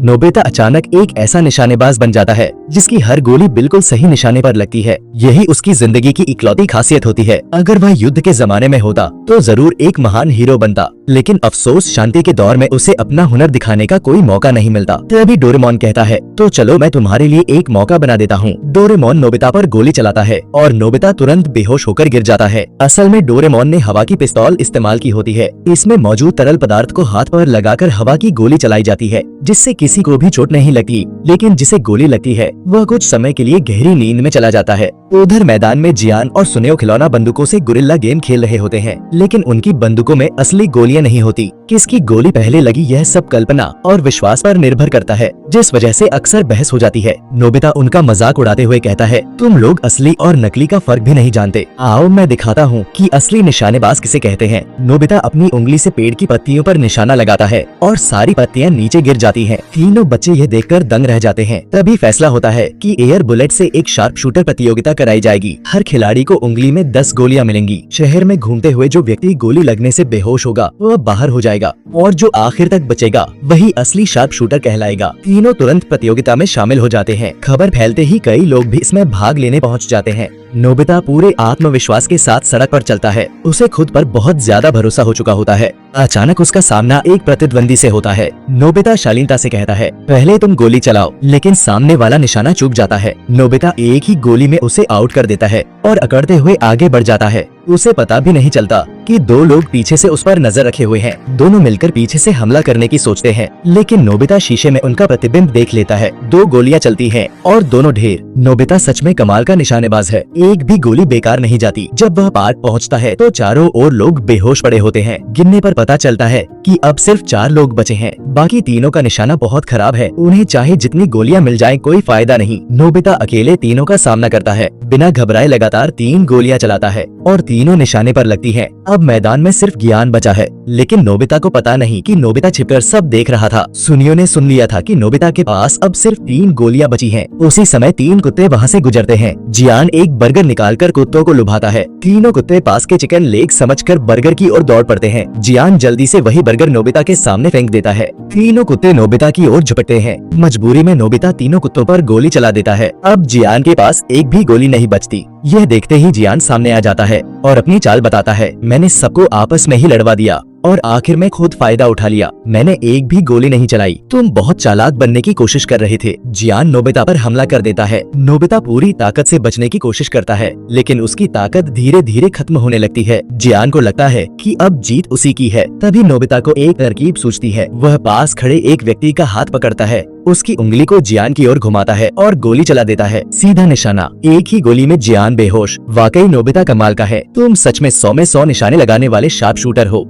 Nobita अचानक एक ऐसा निशानेबाज बन जाता है जिसकी हर गोली बिल्कुल सही निशाने पर लगती है। यही उसकी जिंदगी की इकलौती खासियत होती है। अगर वह युद्ध के जमाने में होता तो जरूर एक महान हीरो बनता, लेकिन अफसोस शांति के दौर में उसे अपना हुनर दिखाने का कोई मौका नहीं मिलता। तभी डोरेमोन कहता है, तो चलो मैं तुम्हारे लिए एक मौका बना देता हूँ। डोरेमोन नोबिता पर गोली चलाता है और नोबिता तुरंत बेहोश होकर गिर जाता है। असल में डोरेमोन ने हवा की पिस्तौल इस्तेमाल की होती है। इसमें मौजूद तरल पदार्थ को हाथ पर लगाकर हवा की गोली चलाई जाती है, जिससे किसी को भी चोट नहीं लगती। लेकिन जिसे गोली लगती है वह कुछ समय के लिए गहरी नींद में चला जाता है। उधर मैदान में जियान और सुनेओ खिलौना बंदूकों से गुरिल्ला गेम खेल रहे होते हैं, लेकिन उनकी बंदूकों में असली गोलियां नहीं होती। किसकी गोली पहले लगी यह सब कल्पना और विश्वास पर निर्भर करता है, जिस वजह से अक्सर बहस हो जाती है। नोबिता उनका मजाक उड़ाते हुए कहता है, तुम लोग असली और नकली का फर्क भी नहीं जानते। आओ मैं दिखाता हूँ कि असली निशानेबाज किसे कहते हैं। नोबिता अपनी उंगली से पेड़ की पत्तियों पर निशाना लगाता है और सारी पत्तियां नीचे गिर जाती हैं। तीनों बच्चे यह देखकर दंग रह जाते हैं। तभी फैसला होता है कि एयर बुलेट से एक शार्प शूटर प्रतियोगिता कराई जाएगी। हर खिलाड़ी को उंगली में 10 गोलियां मिलेंगी। शहर में घूमते हुए जो व्यक्ति गोली लगने से बेहोश होगा वह बाहर हो जाएगा और जो आखिर तक बचेगा वही असली शार्प शूटर कहलाएगा। तीनों तुरंत प्रतियोगिता में शामिल हो जाते हैं। खबर फैलते ही कई लोग भी इसमें भाग लेने पहुंच जाते हैं। नोबिता पूरे आत्मविश्वास के साथ सड़क पर चलता है। उसे खुद पर बहुत ज्यादा भरोसा हो चुका होता है। अचानक उसका सामना एक प्रतिद्वंदी से होता है। नोबिता शालीनता से कहता है, पहले तुम गोली चलाओ, लेकिन सामने वाला निशाना चूक जाता है। नोबिता एक ही गोली में उसे आउट कर देता है और अकड़ते हुए आगे बढ़ जाता है। उसे पता भी नहीं चलता कि दो लोग पीछे से उस पर नजर रखे हुए हैं। दोनों मिलकर पीछे से हमला करने की सोचते हैं, लेकिन नोबिता शीशे में उनका प्रतिबिंब देख लेता है। 2 गोलियां चलती हैं और दोनों ढेर। नोबिता सच में कमाल का निशानेबाज है। एक भी गोली बेकार नहीं जाती। जब वह पार्क पहुंचता है तो चारों ओर लोग बेहोश पड़े होते हैं। गिनने पर पता चलता है कि अब सिर्फ 4 लोग बचे हैं। बाकी तीनों का निशाना बहुत खराब है। उन्हें चाहे जितनी गोलियां मिल जाएं कोई फायदा नहीं। नोबिता अकेले तीनों का सामना करता है। बिना घबराए लगातार 3 गोलियां चलाता है और तीनों निशाने पर लगती हैं। अब मैदान में सिर्फ ज्ञान बचा है, लेकिन नोबिता को पता नहीं कि नोबिता छिपकर सब देख रहा था। सुनियो ने सुन लिया था कि नोबिता के पास अब सिर्फ 3 गोलियां बची हैं। उसी समय 3 कुत्ते वहां से गुजरते हैं। जियान एक बर्गर निकालकर कुत्तों को लुभाता है। तीनों कुत्ते पास के चिकन लेग समझकर बर्गर की ओर दौड़ पड़ते हैं। जियान जल्दी से वही बर्गर नोबिता के सामने फेंक देता है। तीनों कुत्ते नोबिता की ओर झपटते हैं। मजबूरी में नोबिता तीनों कुत्तों पर गोली चला देता है। अब जियान के पास एक भी गोली नहीं बचती। यह देखते ही जियान सामने आ जाता है और अपनी चाल बताता है, मैंने सबको आपस में ही लड़वा दिया और आखिर में खुद फायदा उठा लिया। मैंने एक भी गोली नहीं चलाई। तुम बहुत चालाक बनने की कोशिश कर रहे थे। जियान नोबिता पर हमला कर देता है। नोबिता पूरी ताकत से बचने की कोशिश करता है, लेकिन उसकी ताकत धीरे धीरे खत्म होने लगती है। जियान को लगता है कि अब जीत उसी की है। तभी नोबिता को एक तरकीब सूझती है। वह पास खड़े एक व्यक्ति का हाथ पकड़ता है, उसकी उंगली को जियान की ओर घुमाता है और गोली चला देता है। सीधा निशाना। एक ही गोली में जियान बेहोश। वाकई नोबिता कमाल का है। तुम सच में 100 में 100 निशाने लगाने वाले शार्प शूटर हो।